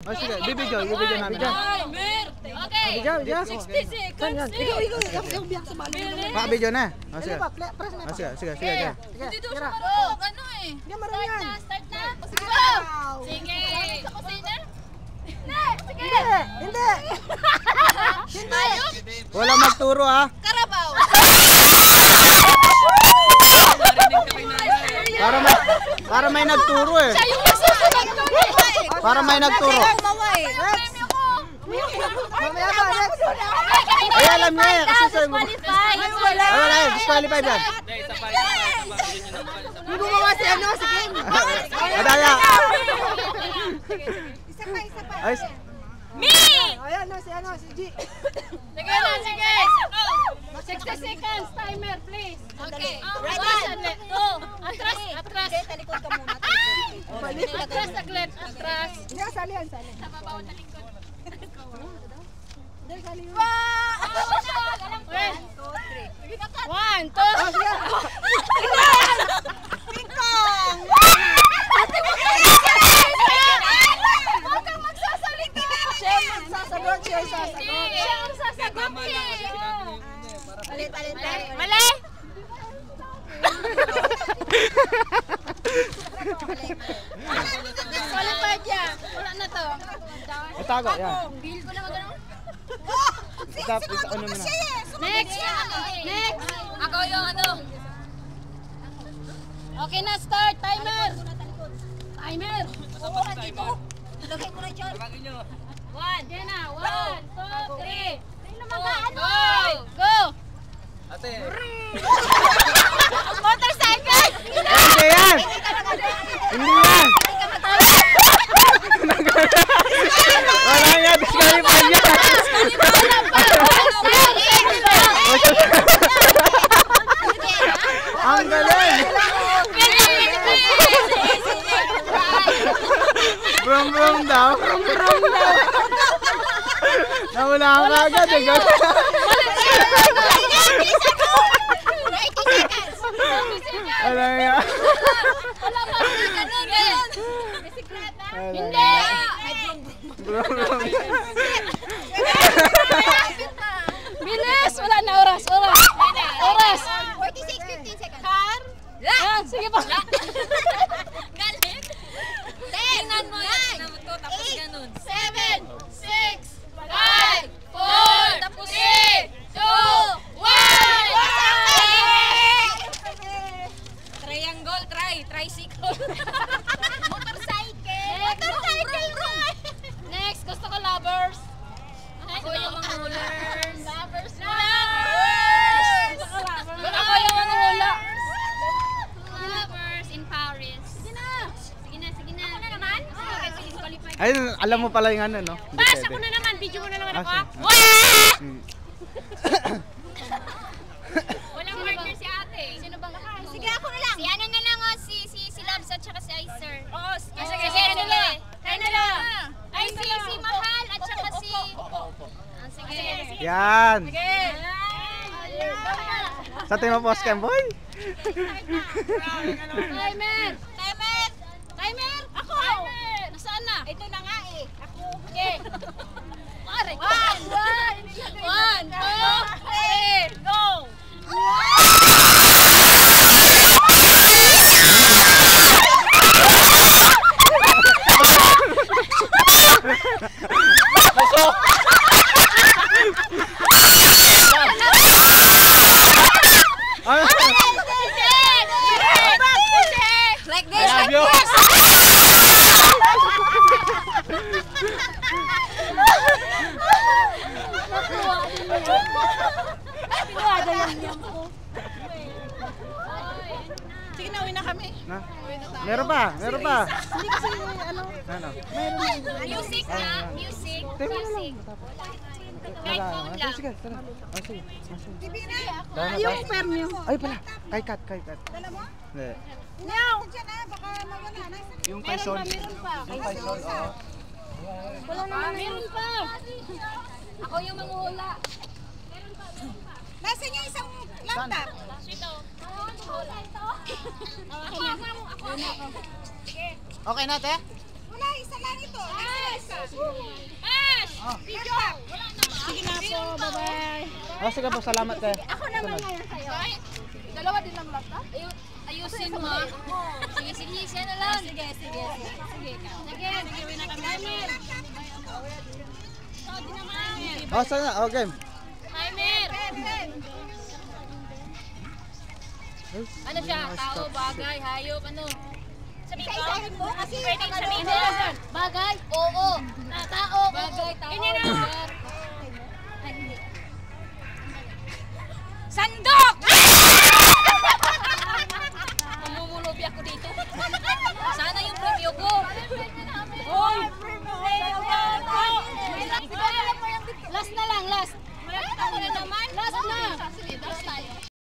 Oh, sige, bibidyo namin. Okay. 60 seconds. Ikaw biyak sa balo. Makabidyo na. Oh, sige. Press na. Sige. Dito siya marunong. Ano eh? Hindi marunong yan. Start na. Sige. Sa kusina? Sige. Hindi. Ayos. Wala magturo ha. Karabaw. Para may nagturo eh. Siya yung nagsusunod ko eh. Para may nagturo. Mamaya ba? Next. Ay, alam niya eh. Kasi sa wala eh. Disqualified yan. Hindi mo mga si ano, si Kim. Madaya. Isa pa. Ay, Me! Ayan na, si ano, si G. Sige na, sige. 60 seconds. Timer, please. Okay. 1, 2. Atras. Talikod ka muna. Atras, saglit. Atras. Hindi, sali. Sa babaw na lingkod. Hindi, sali. Alam ko. 1, 2. Pingkong! Huwag kang magsasalita. Siya magsasagot. Siya ang sasagot. Palit. Mali! Qualified yan. Wala na to. itago yan. Bil ko na magano. Stop, ano mo na. Next! Ako yung ano. Okay na, start. Timer! Lagay ko na dyan. 1. Yan na. 1, 2, 3. Go! Ate. Motorcycle! Hindi yan! Hindi yan! Wala nga, disqualified yan! Ang galing! Brum daw! Nawala ka agad eh! Wala nga! Hindi! Bilis! Wala na oras! 46, 15 seconds. Car? Yan, sige pa. Galit? 10, tingnan mo yan. Tapos ganun. 7, 6, 5, 4, 3, 2, 1. Triangle, tricycle. Motorcycle. Next, gusto ko lovers. Ako yung mga rulers. Lovers. Ako yung mga hula. Lovers in Paris. Sige na. Ako na naman? Sige, qualified. Ay, alam mo pala yung ano, no? Bas, ako na naman. Video mo na naman ako. Walang partner si ate. Sino bang mahal? Sige, ako na lang. Si ano na lang, si Labs at saka si Icer. Oo, sige, kayo na lang. Ay, si Mahal at saka si... Sige. Yan! Sige. Sa team of Oscar, boy! Timer! Ako! Nasaan na? Ito na nga eh. Ako. Okay. 1, 2, 3, go! Like this, like this. Sige na, uwi na kami. Na? Meron pa. Hindi kasi ano. Ano? Music na, music. Kahit phone lang. Sige, tara. Sige. TV na. Dahil na Yung tayo. permyo. Ay pala, kay Kat. Dala mo? Hindi. Meow! Diyan na, baka mawala. Yung kay Sol. Meron pa. Yung kay Sol, oo. Wala naman. Meron pa. Ako yung manghula. Nasaan yung isang laptop? Ito. Okay na, te? Wala isa lang ito. Ash! Video! Wala naman. Sige na po, bye-bye. Oh, sige po, salamat kayo. Ako naman ngayon sa'yo. Dalawa din lang laptop? Ayusin mo. Sige, sige, siya na lang. Sige, sige. Sige, sige, win na kami. Timer! Sabi naman. Oh, sana. Oh, game. Timer! Ano siya? Tao, bagay, hayop, ano? Sabihin ko? Mo kasi Pwedeng sabihin mo. Bagay? Oo. Tao? Bagay, tao. Ganyan na. Sandok!